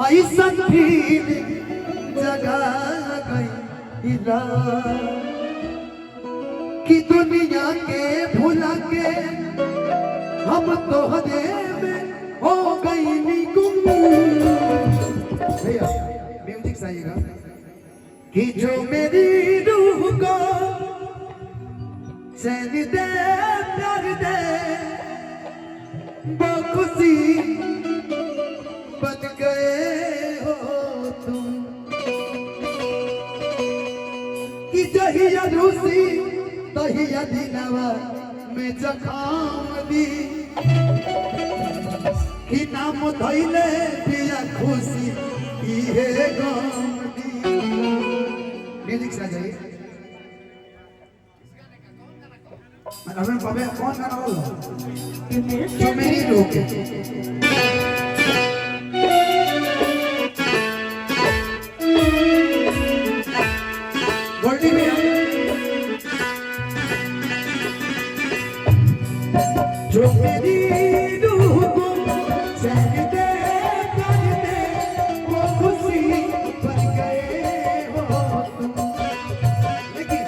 ऐसा फीलिंग जगा गई कि दुनिया के भुला के हम तो में हो गई गुम। भैया म्यूजिक आइएगा कि जो मेरी रूह को चैन दे प्यार दे वो खुशी बन गए हो तुम कि जहिया रूसी तहिया दिलवा में जखाम दी कि नाम धैले पिया खुशी इहे गम दी। म्यूजिक से आ जाइए। हमें बाबे कौन गाना बोलो जो मेरी रूह के गोल्डी भैया जो मेरी रूह को चैन दे प्यार दे वो खुशी बन गए हो तुम। लेकिन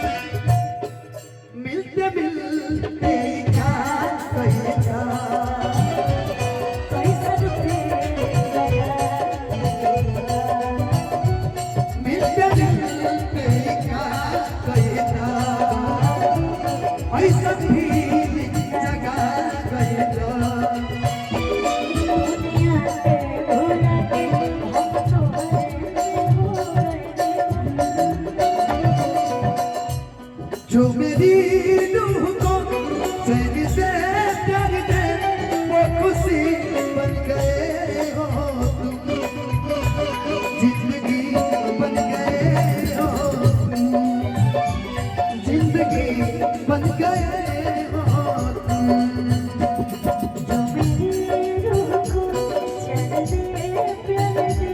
मिलते मिलते क्या कहेगा कैसा मिलते मिलते क्या कहेगा ऐसा जो मेरी रूह को चैन से प्यार दे वो खुशी बन गए हो तुम। जिंदगी बन गए हो तुम जिंदगी बन गए हो तुम। जो मेरी रूह को चैन से प्यार दे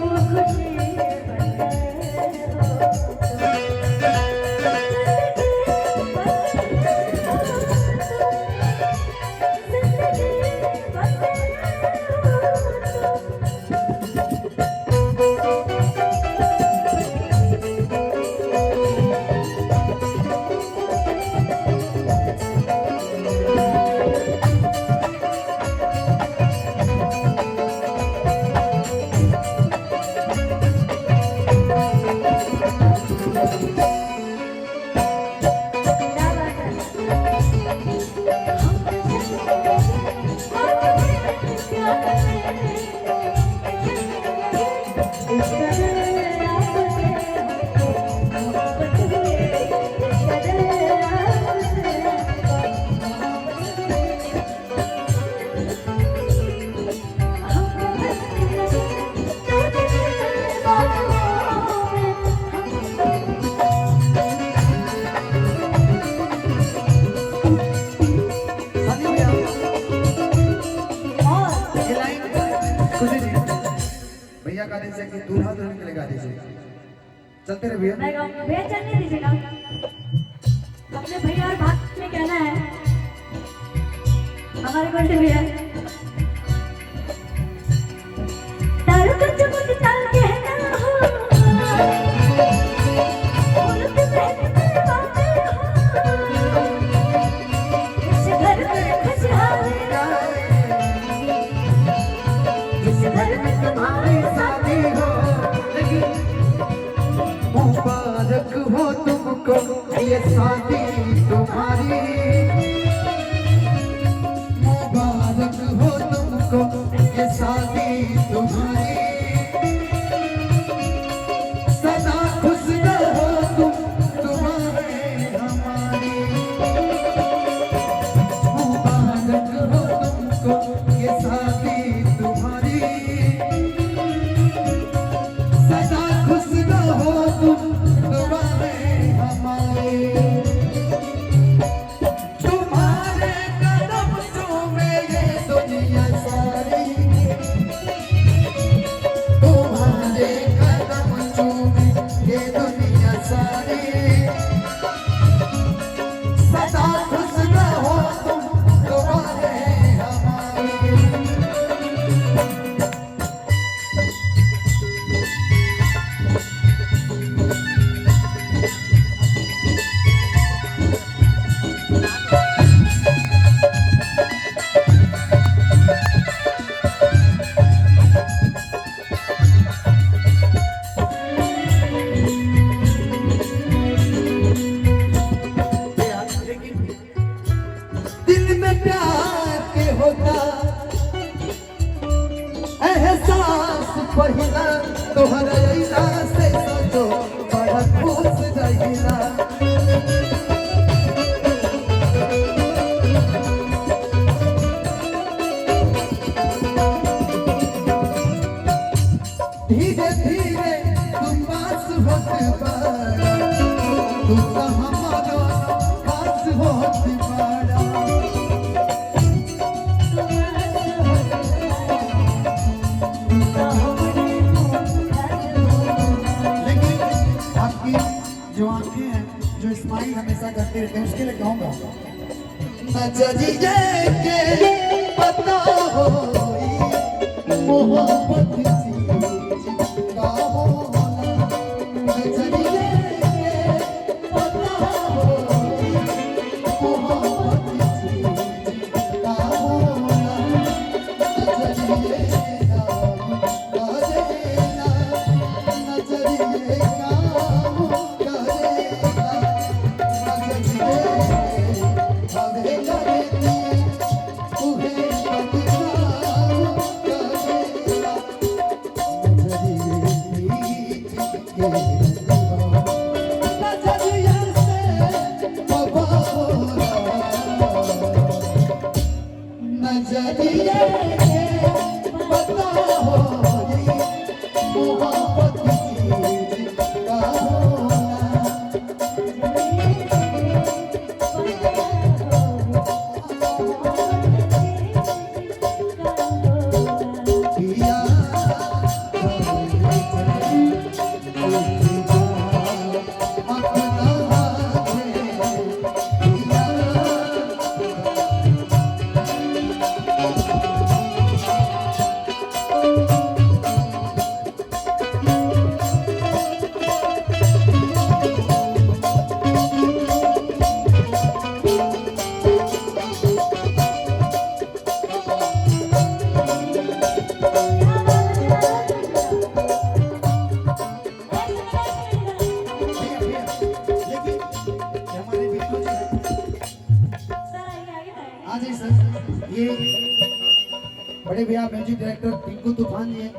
वो खुशी बन गए हो भैया गा दीजिए कि दूल्हा दुल्हन के लिए गा दीजिए। चलते रहे भैया भैया चलने दीजिएगा। अपने भैया और बात में कहना है हमारे गोल्डी भैया तारू कुछ कुछ चल कहना हो बोलते रहते बातें हो इस घर में खुशहाली इस घर में तुम्हारी शादी हो। मुबारक हो तुमको ये शादी तुम्हारी मुबारक हो तुमको ये शादी तुम्हारी सदा खुश रहो तुम तुम्हारे हमारी मुबारक हो तुमको ये शादी तुम्हारी सदा खुश रहो तुम तुम्हारे हमारे। प्यार के होता एहसास पहिला तोहर अइला से सोचो बड़ा खुश रहिला धीरे धीरे तुम पास होते बाड़ा तू तो हमारा पास होते बाड़ा लेकिन आपकी जो आंखें हैं जो स्माइल हमेशा करते रहते हैं उसके लिए कहूँगा नजरिए के पता हो मोहब्बत का होना नजरिए के पता हो मोहब्बत का होना नजरिए का देना नजरिए का देना नजरिए हवे लगती उहे बदनाम करेगा नजरिए से बाबा होना नजरिए के पता हो मोहब्बत का होना पिया अपना लेकिन हमारे बिट्टू जी हाँ जी सर ये बड़े भैया म्यूजिक डायरेक्टर टिंकू तूफान जी हैं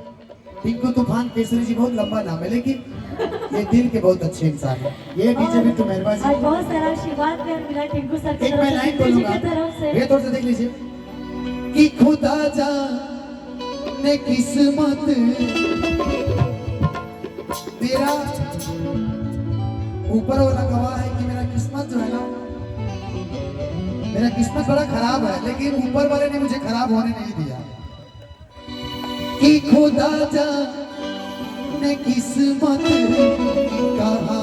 टिंकू तूफान केसरी जी बहुत लंबा नाम है लेकिन ये दिल के बहुत अच्छे इंसान है ये डीजे बिट्टू मेहरबान आज जी बहुत सारा आशीर्वाद मिला टिंकू सर की एक मैं लाइन तरफ बोलूंगा से की तरफ से ये थोड़ा सा देख लीजिए कि खुदा जा ने किस्मत तेरा ऊपर वाला गवाह है कि मेरा किस्मत जो है ना मेरा किस्मत बड़ा खराब है लेकिन ऊपर वाले ने मुझे खराब होने नहीं दिया कि खुदा जा ने किस्मत कहा